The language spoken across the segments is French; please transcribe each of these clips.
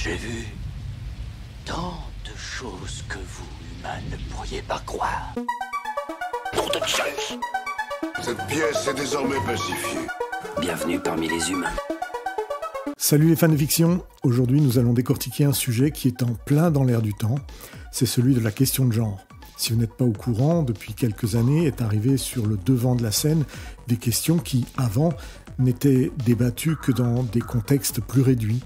J'ai vu tant de choses que vous, humains, ne pourriez pas croire. Nom de Zeus! Cette pièce est désormais pacifiée. Bienvenue parmi les humains. Salut les fans de fiction, aujourd'hui nous allons décortiquer un sujet qui est en plein dans l'air du temps, c'est celui de la question de genre. Si vous n'êtes pas au courant, depuis quelques années est arrivé sur le devant de la scène des questions qui, avant, n'étaient débattues que dans des contextes plus réduits.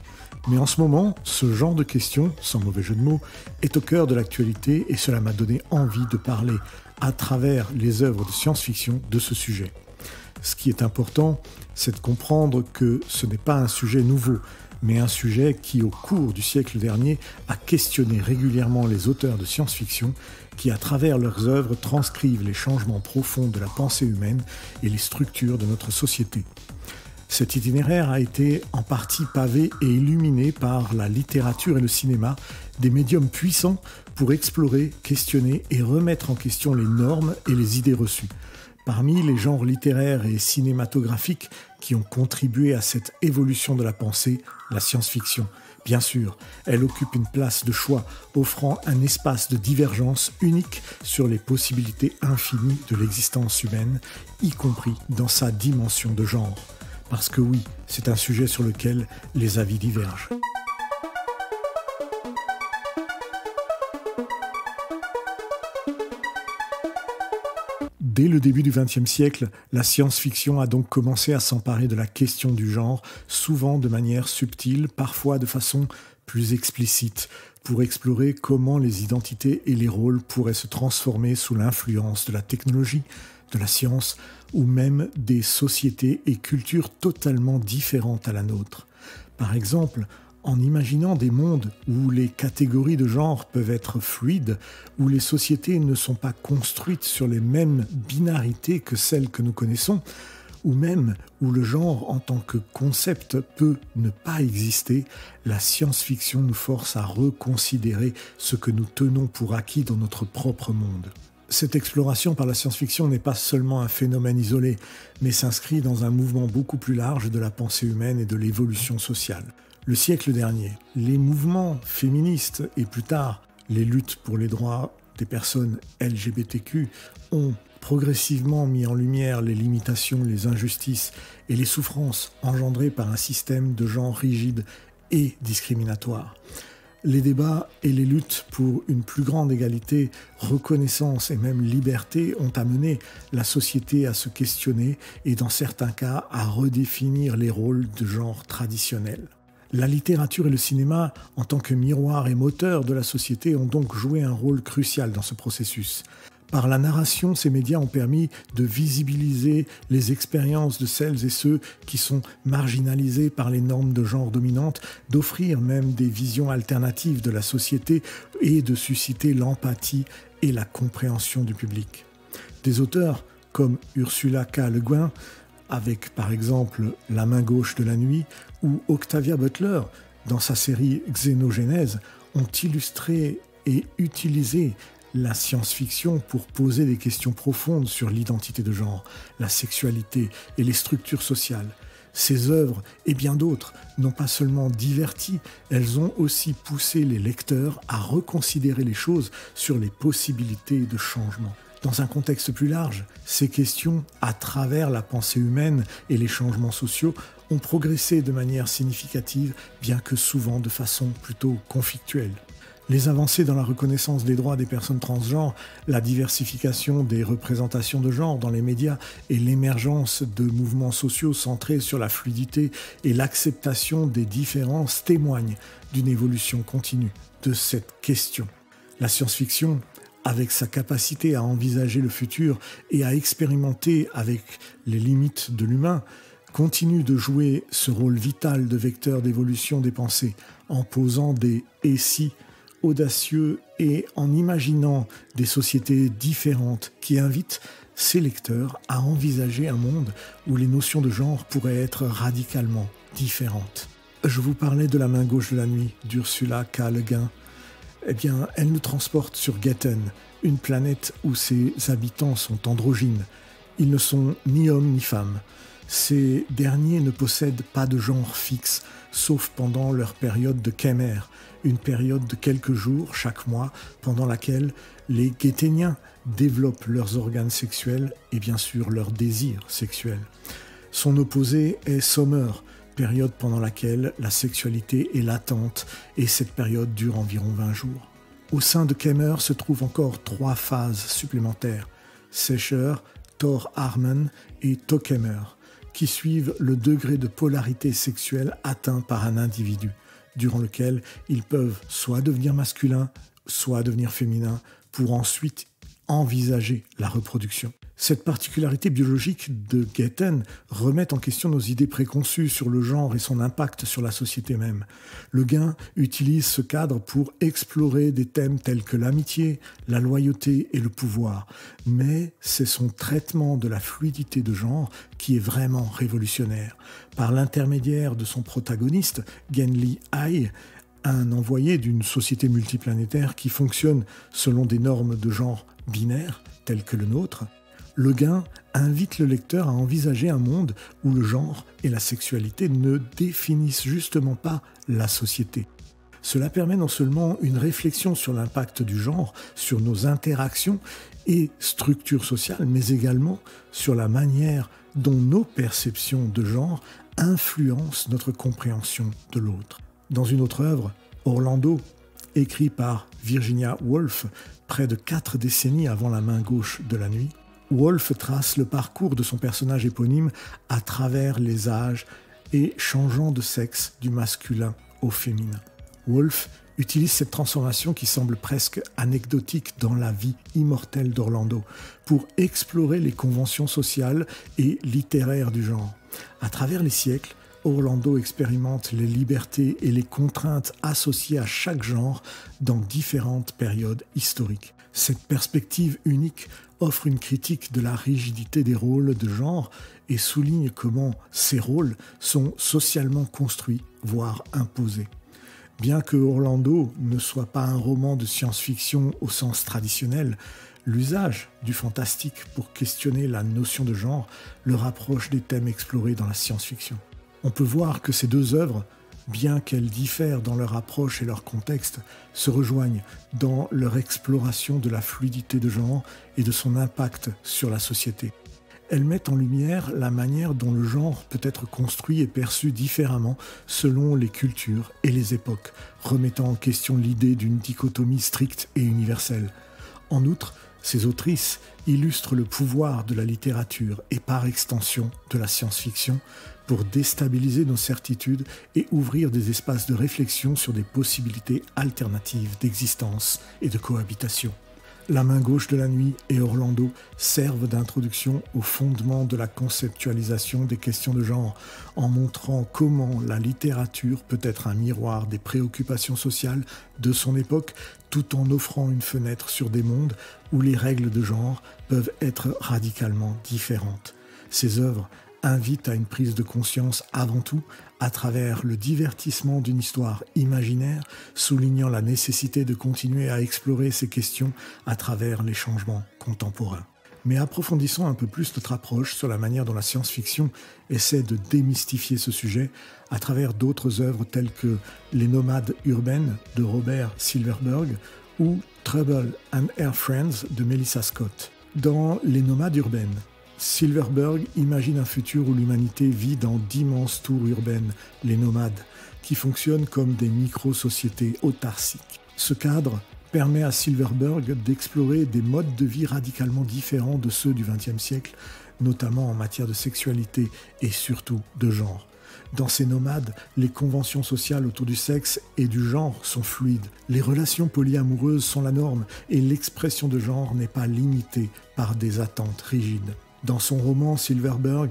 Mais en ce moment, ce genre de questions, sans mauvais jeu de mots, est au cœur de l'actualité et cela m'a donné envie de parler à travers les œuvres de science-fiction de ce sujet. Ce qui est important, c'est de comprendre que ce n'est pas un sujet nouveau, mais un sujet qui, au cours du siècle dernier, a questionné régulièrement les auteurs de science-fiction qui, à travers leurs œuvres, transcrivent les changements profonds de la pensée humaine et les structures de notre société. Cet itinéraire a été en partie pavé et illuminé par la littérature et le cinéma, des médiums puissants pour explorer, questionner et remettre en question les normes et les idées reçues. Parmi les genres littéraires et cinématographiques qui ont contribué à cette évolution de la pensée, la science-fiction. Bien sûr, elle occupe une place de choix, offrant un espace de divergence unique sur les possibilités infinies de l'existence humaine, y compris dans sa dimension de genre. Parce que oui, c'est un sujet sur lequel les avis divergent. Dès le début du XXe siècle, la science-fiction a donc commencé à s'emparer de la question du genre, souvent de manière subtile, parfois de façon plus explicite, pour explorer comment les identités et les rôles pourraient se transformer sous l'influence de la technologie, de la science, ou même des sociétés et cultures totalement différentes à la nôtre. Par exemple, en imaginant des mondes où les catégories de genre peuvent être fluides, où les sociétés ne sont pas construites sur les mêmes binarités que celles que nous connaissons, ou même où le genre en tant que concept peut ne pas exister, la science-fiction nous force à reconsidérer ce que nous tenons pour acquis dans notre propre monde. Cette exploration par la science-fiction n'est pas seulement un phénomène isolé, mais s'inscrit dans un mouvement beaucoup plus large de la pensée humaine et de l'évolution sociale. Le siècle dernier, les mouvements féministes et plus tard les luttes pour les droits des personnes LGBTQ ont progressivement mis en lumière les limitations, les injustices et les souffrances engendrées par un système de genre rigide et discriminatoire. Les débats et les luttes pour une plus grande égalité, reconnaissance et même liberté ont amené la société à se questionner et dans certains cas à redéfinir les rôles de genre traditionnels. La littérature et le cinéma, en tant que miroir et moteur de la société, ont donc joué un rôle crucial dans ce processus. Par la narration, ces médias ont permis de visibiliser les expériences de celles et ceux qui sont marginalisés par les normes de genre dominantes, d'offrir même des visions alternatives de la société et de susciter l'empathie et la compréhension du public. Des auteurs comme Ursula K. Le Guin, avec par exemple La main gauche de la nuit, ou Octavia Butler, dans sa série Xénogenèse, ont illustré et utilisé la science-fiction pour poser des questions profondes sur l'identité de genre, la sexualité et les structures sociales. Ces œuvres, et bien d'autres, n'ont pas seulement diverti, elles ont aussi poussé les lecteurs à reconsidérer les choses sur les possibilités de changement. Dans un contexte plus large, ces questions, à travers la pensée humaine et les changements sociaux, ont progressé de manière significative, bien que souvent de façon plutôt conflictuelle. Les avancées dans la reconnaissance des droits des personnes transgenres, la diversification des représentations de genre dans les médias et l'émergence de mouvements sociaux centrés sur la fluidité et l'acceptation des différences témoignent d'une évolution continue de cette question. La science-fiction, avec sa capacité à envisager le futur et à expérimenter avec les limites de l'humain, continue de jouer ce rôle vital de vecteur d'évolution des pensées, en posant des « et si » audacieux et en imaginant des sociétés différentes qui invitent ses lecteurs à envisager un monde où les notions de genre pourraient être radicalement différentes. Je vous parlais de La main gauche de la nuit d'Ursula K. Le Guin. Eh bien, elle nous transporte sur Getten, une planète où ses habitants sont androgynes. Ils ne sont ni hommes ni femmes. Ces derniers ne possèdent pas de genre fixe, sauf pendant leur période de Kemer, une période de quelques jours chaque mois pendant laquelle les Guéténiens développent leurs organes sexuels et bien sûr leurs désirs sexuels. Son opposé est Sommer, période pendant laquelle la sexualité est latente et cette période dure environ 20 jours. Au sein de Kemer se trouvent encore 3 phases supplémentaires, Secher, Tor Armen et Tokemer, qui suivent le degré de polarité sexuelle atteint par un individu, durant lequel ils peuvent soit devenir masculins, soit devenir féminins, pour ensuite envisager la reproduction. Cette particularité biologique de Guetten remet en question nos idées préconçues sur le genre et son impact sur la société même. Le Guin utilise ce cadre pour explorer des thèmes tels que l'amitié, la loyauté et le pouvoir. Mais c'est son traitement de la fluidité de genre qui est vraiment révolutionnaire. Par l'intermédiaire de son protagoniste, Genli Ai, un envoyé d'une société multiplanétaire qui fonctionne selon des normes de genre binaires, telles que le nôtre, Le Guin invite le lecteur à envisager un monde où le genre et la sexualité ne définissent justement pas la société. Cela permet non seulement une réflexion sur l'impact du genre, sur nos interactions et structures sociales, mais également sur la manière dont nos perceptions de genre influencent notre compréhension de l'autre. Dans une autre œuvre, Orlando, écrit par Virginia Woolf près de 4 décennies avant La main gauche de la nuit, Woolf trace le parcours de son personnage éponyme à travers les âges et changeant de sexe du masculin au féminin. Woolf utilise cette transformation qui semble presque anecdotique dans la vie immortelle d'Orlando pour explorer les conventions sociales et littéraires du genre. À travers les siècles, Orlando expérimente les libertés et les contraintes associées à chaque genre dans différentes périodes historiques. Cette perspective unique offre une critique de la rigidité des rôles de genre et souligne comment ces rôles sont socialement construits, voire imposés. Bien que Orlando ne soit pas un roman de science-fiction au sens traditionnel, l'usage du fantastique pour questionner la notion de genre le rapproche des thèmes explorés dans la science-fiction. On peut voir que ces deux œuvres, bien qu'elles diffèrent dans leur approche et leur contexte, se rejoignent dans leur exploration de la fluidité de genre et de son impact sur la société. Elles mettent en lumière la manière dont le genre peut être construit et perçu différemment selon les cultures et les époques, remettant en question l'idée d'une dichotomie stricte et universelle. En outre, ces autrices illustrent le pouvoir de la littérature et par extension de la science-fiction pour déstabiliser nos certitudes et ouvrir des espaces de réflexion sur des possibilités alternatives d'existence et de cohabitation. La main gauche de la nuit et Orlando servent d'introduction au fondement de la conceptualisation des questions de genre, en montrant comment la littérature peut être un miroir des préoccupations sociales de son époque, tout en offrant une fenêtre sur des mondes où les règles de genre peuvent être radicalement différentes. Ces œuvres invitent à une prise de conscience avant tout à travers le divertissement d'une histoire imaginaire, soulignant la nécessité de continuer à explorer ces questions à travers les changements contemporains. Mais approfondissons un peu plus notre approche sur la manière dont la science-fiction essaie de démystifier ce sujet à travers d'autres œuvres telles que Les Nomades urbaines de Robert Silverberg ou Trouble and Her Friends de Melissa Scott. Dans Les Nomades urbaines, Silverberg imagine un futur où l'humanité vit dans d'immenses tours urbaines, les nomades, qui fonctionnent comme des micro-sociétés autarciques. Ce cadre permet à Silverberg d'explorer des modes de vie radicalement différents de ceux du XXe siècle, notamment en matière de sexualité et surtout de genre. Dans ces nomades, les conventions sociales autour du sexe et du genre sont fluides. Les relations polyamoureuses sont la norme et l'expression de genre n'est pas limitée par des attentes rigides. Dans son roman, Silverberg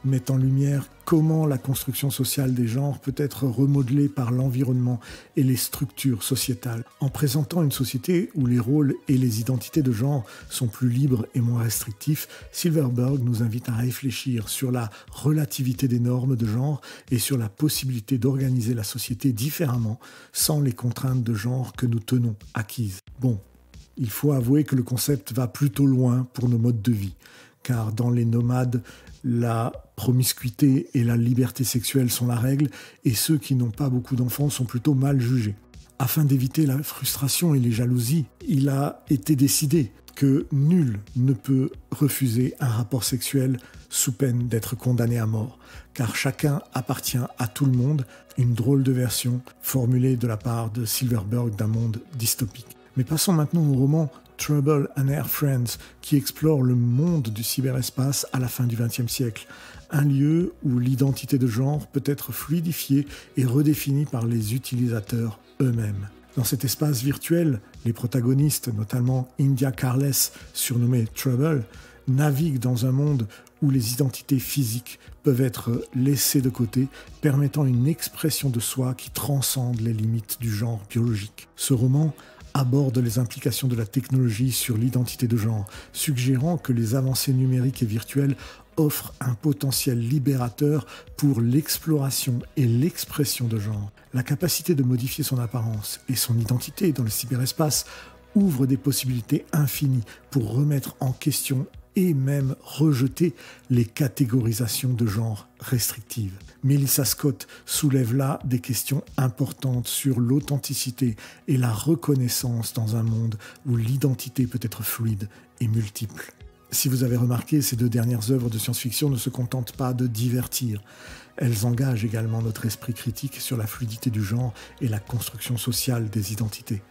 met en lumière comment la construction sociale des genres peut être remodelée par l'environnement et les structures sociétales. En présentant une société où les rôles et les identités de genre sont plus libres et moins restrictifs, Silverberg nous invite à réfléchir sur la relativité des normes de genre et sur la possibilité d'organiser la société différemment sans les contraintes de genre que nous tenons acquises. Bon, il faut avouer que le concept va plutôt loin pour nos modes de vie. Car dans Les Nomades, la promiscuité et la liberté sexuelle sont la règle, et ceux qui n'ont pas beaucoup d'enfants sont plutôt mal jugés. Afin d'éviter la frustration et les jalousies, il a été décidé que nul ne peut refuser un rapport sexuel sous peine d'être condamné à mort, car chacun appartient à tout le monde, une drôle de version formulée de la part de Silverberg d'un monde dystopique. Mais passons maintenant au roman Trouble and Her Friends, qui explore le monde du cyberespace à la fin du XXe siècle, un lieu où l'identité de genre peut être fluidifiée et redéfinie par les utilisateurs eux-mêmes. Dans cet espace virtuel, les protagonistes, notamment India Carless, surnommée Trouble, naviguent dans un monde où les identités physiques peuvent être laissées de côté, permettant une expression de soi qui transcende les limites du genre biologique. Ce roman aborde les implications de la technologie sur l'identité de genre, suggérant que les avancées numériques et virtuelles offrent un potentiel libérateur pour l'exploration et l'expression de genre. La capacité de modifier son apparence et son identité dans le cyberespace ouvre des possibilités infinies pour remettre en question et même rejeter les catégorisations de genre restrictives. Melissa Scott soulève là des questions importantes sur l'authenticité et la reconnaissance dans un monde où l'identité peut être fluide et multiple. Si vous avez remarqué, ces 2 dernières œuvres de science-fiction ne se contentent pas de divertir. Elles engagent également notre esprit critique sur la fluidité du genre et la construction sociale des identités.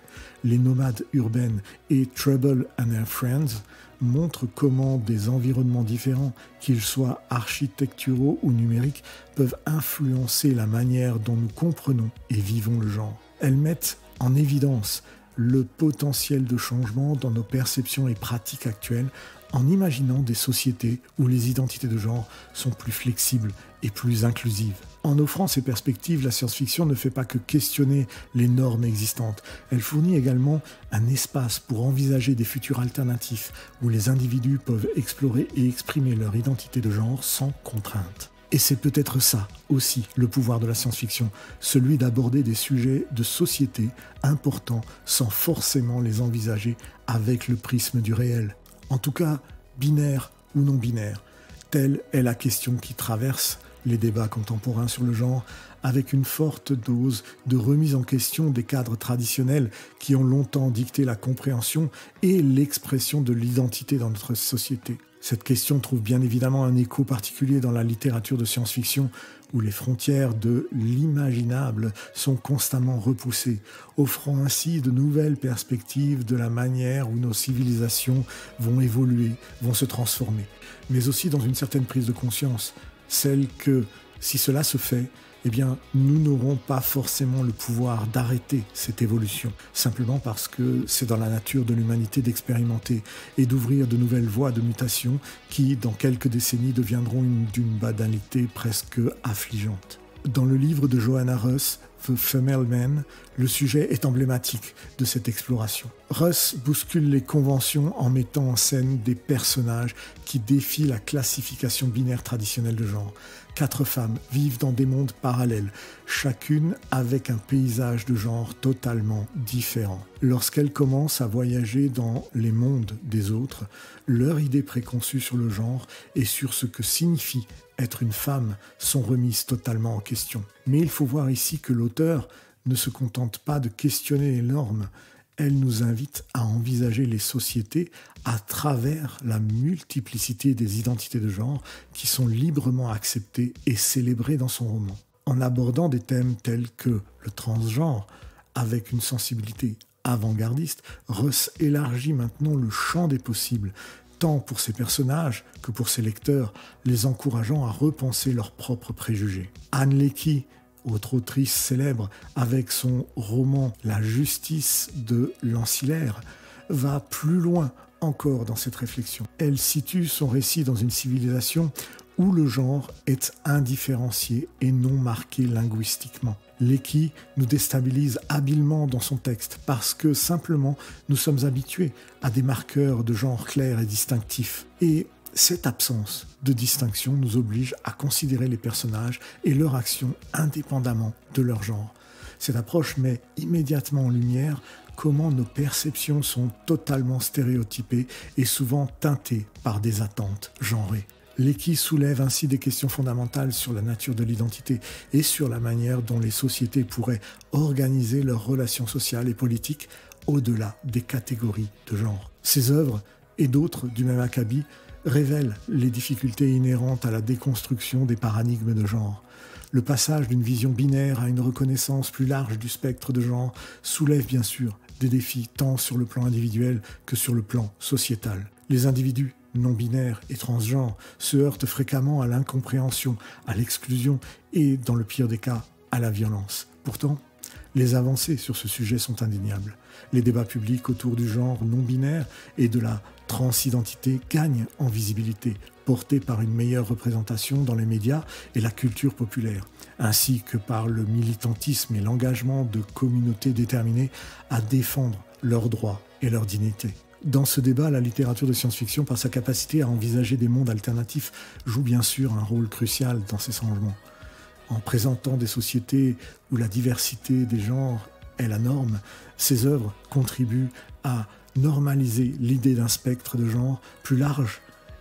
Les nomades urbaines et Trouble and Her Friends montrent comment des environnements différents, qu'ils soient architecturaux ou numériques, peuvent influencer la manière dont nous comprenons et vivons le genre. Elles mettent en évidence le potentiel de changement dans nos perceptions et pratiques actuelles en imaginant des sociétés où les identités de genre sont plus flexibles et plus inclusives. En offrant ces perspectives, la science-fiction ne fait pas que questionner les normes existantes. Elle fournit également un espace pour envisager des futurs alternatifs où les individus peuvent explorer et exprimer leur identité de genre sans contrainte. Et c'est peut-être ça aussi le pouvoir de la science-fiction, celui d'aborder des sujets de société importants sans forcément les envisager avec le prisme du réel. En tout cas, binaire ou non binaire, telle est la question qui traverse les débats contemporains sur le genre, avec une forte dose de remise en question des cadres traditionnels qui ont longtemps dicté la compréhension et l'expression de l'identité dans notre société. Cette question trouve bien évidemment un écho particulier dans la littérature de science-fiction où les frontières de l'imaginable sont constamment repoussées, offrant ainsi de nouvelles perspectives de la manière où nos civilisations vont évoluer, vont se transformer, mais aussi dans une certaine prise de conscience, celle que, si cela se fait, eh bien, nous n'aurons pas forcément le pouvoir d'arrêter cette évolution, simplement parce que c'est dans la nature de l'humanité d'expérimenter et d'ouvrir de nouvelles voies de mutation qui, dans quelques décennies, deviendront d'une banalité presque affligeante. Dans le livre de Joanna Russ, The Female Man, le sujet est emblématique de cette exploration. Russ bouscule les conventions en mettant en scène des personnages qui défient la classification binaire traditionnelle de genre. 4 femmes vivent dans des mondes parallèles, chacune avec un paysage de genre totalement différent. Lorsqu'elles commencent à voyager dans les mondes des autres, leurs idées préconçues sur le genre et sur ce que signifie être une femme sont remises totalement en question. Mais il faut voir ici que l'auteur ne se contente pas de questionner les normes, elle nous invite à envisager les sociétés à travers la multiplicité des identités de genre qui sont librement acceptées et célébrées dans son roman. En abordant des thèmes tels que le transgenre, avec une sensibilité avant-gardiste, Russ élargit maintenant le champ des possibles, tant pour ses personnages que pour ses lecteurs, les encourageant à repenser leurs propres préjugés. Ann Leckie, autre autrice célèbre, avec son roman « La justice de l'ancillaire », va plus loin encore dans cette réflexion. Elle situe son récit dans une civilisation où le genre est indifférencié et non marqué linguistiquement. Leckie nous déstabilise habilement dans son texte parce que simplement nous sommes habitués à des marqueurs de genre clairs et distinctifs. Et cette absence de distinction nous oblige à considérer les personnages et leurs actions indépendamment de leur genre. Cette approche met immédiatement en lumière comment nos perceptions sont totalement stéréotypées et souvent teintées par des attentes genrées. Lecky soulève ainsi des questions fondamentales sur la nature de l'identité et sur la manière dont les sociétés pourraient organiser leurs relations sociales et politiques au-delà des catégories de genre. Ses œuvres, et d'autres du même acabit, révèlent les difficultés inhérentes à la déconstruction des paradigmes de genre. Le passage d'une vision binaire à une reconnaissance plus large du spectre de genre soulève bien sûr des défis tant sur le plan individuel que sur le plan sociétal. Les individus non-binaires et transgenres se heurtent fréquemment à l'incompréhension, à l'exclusion et, dans le pire des cas, à la violence. Pourtant, les avancées sur ce sujet sont indéniables. Les débats publics autour du genre non-binaire et de la transidentité gagnent en visibilité, portés par une meilleure représentation dans les médias et la culture populaire, ainsi que par le militantisme et l'engagement de communautés déterminées à défendre leurs droits et leur dignité. Dans ce débat, la littérature de science-fiction, par sa capacité à envisager des mondes alternatifs, joue bien sûr un rôle crucial dans ces changements. En présentant des sociétés où la diversité des genres est la norme, ces œuvres contribuent à normaliser l'idée d'un spectre de genre plus large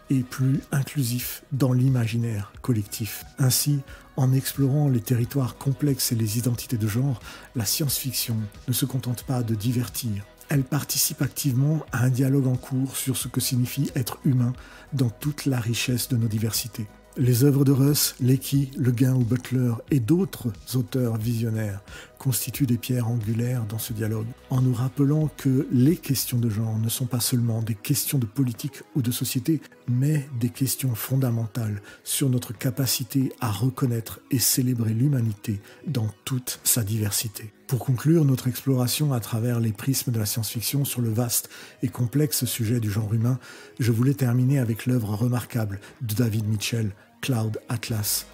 et plus inclusif dans l'imaginaire collectif. Ainsi, en explorant les territoires complexes et les identités de genre, la science-fiction ne se contente pas de divertir. Elle participe activement à un dialogue en cours sur ce que signifie être humain dans toute la richesse de nos diversités. Les œuvres de Russ, Lecky, Le Guin ou Butler et d'autres auteurs visionnaires constituent des pierres angulaires dans ce dialogue, en nous rappelant que les questions de genre ne sont pas seulement des questions de politique ou de société, mais des questions fondamentales sur notre capacité à reconnaître et célébrer l'humanité dans toute sa diversité. Pour conclure notre exploration à travers les prismes de la science-fiction sur le vaste et complexe sujet du genre humain, je voulais terminer avec l'œuvre remarquable de David Mitchell, Cloud Atlas.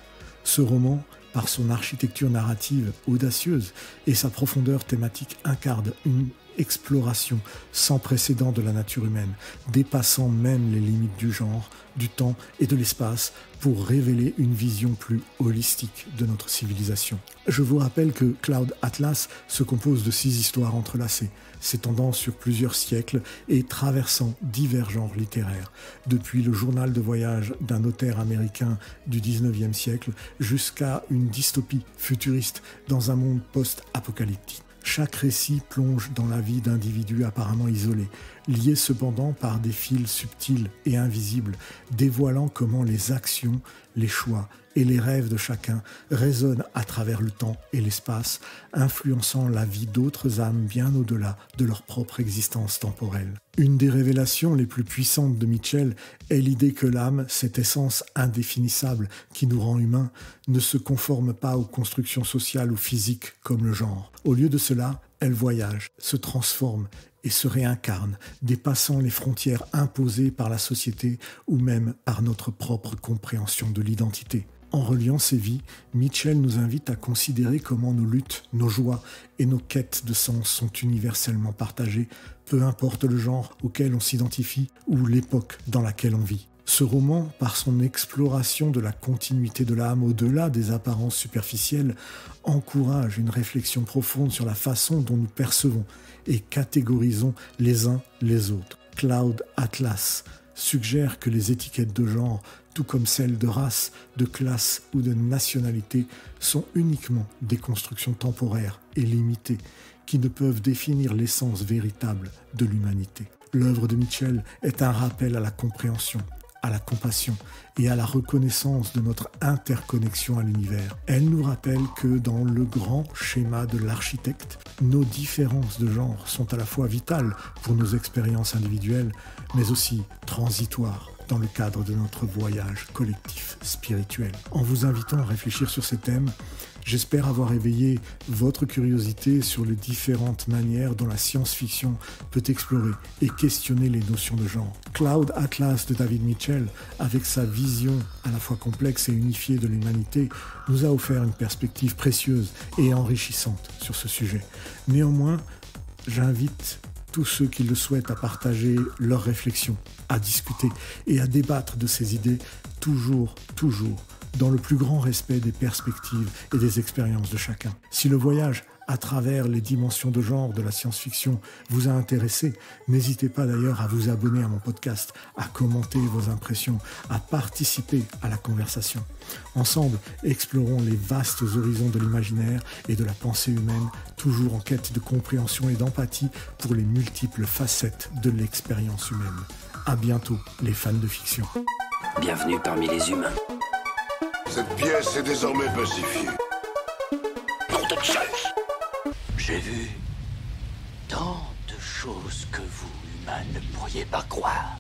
Ce roman, par son architecture narrative audacieuse et sa profondeur thématique, incarne une exploration sans précédent de la nature humaine, dépassant même les limites du genre, du temps et de l'espace pour révéler une vision plus holistique de notre civilisation. Je vous rappelle que Cloud Atlas se compose de 6 histoires entrelacées, s'étendant sur plusieurs siècles et traversant divers genres littéraires, depuis le journal de voyage d'un notaire américain du 19e siècle jusqu'à une dystopie futuriste dans un monde post-apocalyptique. Chaque récit plonge dans la vie d'individus apparemment isolés, liés cependant par des fils subtils et invisibles, dévoilant comment les actions, les choix et les rêves de chacun résonnent à travers le temps et l'espace, influençant la vie d'autres âmes bien au-delà de leur propre existence temporelle. Une des révélations les plus puissantes de Mitchell est l'idée que l'âme, cette essence indéfinissable qui nous rend humains, ne se conforme pas aux constructions sociales ou physiques comme le genre. Au lieu de cela, elle voyage, se transforme et se réincarne, dépassant les frontières imposées par la société ou même par notre propre compréhension de l'identité. En reliant ces vies, Mitchell nous invite à considérer comment nos luttes, nos joies et nos quêtes de sens sont universellement partagées, peu importe le genre auquel on s'identifie ou l'époque dans laquelle on vit. Ce roman, par son exploration de la continuité de l'âme au-delà des apparences superficielles, encourage une réflexion profonde sur la façon dont nous percevons et catégorisons les uns les autres. Cloud Atlas suggère que les étiquettes de genre, tout comme celles de race, de classe ou de nationalité, sont uniquement des constructions temporaires et limitées qui ne peuvent définir l'essence véritable de l'humanité. L'œuvre de Mitchell est un rappel à la compréhension, à la compassion et à la reconnaissance de notre interconnexion à l'univers. Elle nous rappelle que dans le grand schéma de l'architecte, nos différences de genre sont à la fois vitales pour nos expériences individuelles, mais aussi transitoires dans le cadre de notre voyage collectif spirituel. En vous invitant à réfléchir sur ces thèmes, j'espère avoir éveillé votre curiosité sur les différentes manières dont la science-fiction peut explorer et questionner les notions de genre. Cloud Atlas de David Mitchell, avec sa vision à la fois complexe et unifiée de l'humanité, nous a offert une perspective précieuse et enrichissante sur ce sujet. Néanmoins, j'invite tous ceux qui le souhaitent à partager leurs réflexions, à discuter et à débattre de ces idées, toujours, dans le plus grand respect des perspectives et des expériences de chacun. Si le voyage à travers les dimensions de genre de la science-fiction vous a intéressé, n'hésitez pas d'ailleurs à vous abonner à mon podcast, à commenter vos impressions, à participer à la conversation. Ensemble, explorons les vastes horizons de l'imaginaire et de la pensée humaine, toujours en quête de compréhension et d'empathie pour les multiples facettes de l'expérience humaine. À bientôt, les fans de fiction. Bienvenue parmi les humains. Cette pièce est désormais pacifiée. Nom de Zeus! J'ai vu tant de choses que vous, humains, ne pourriez pas croire.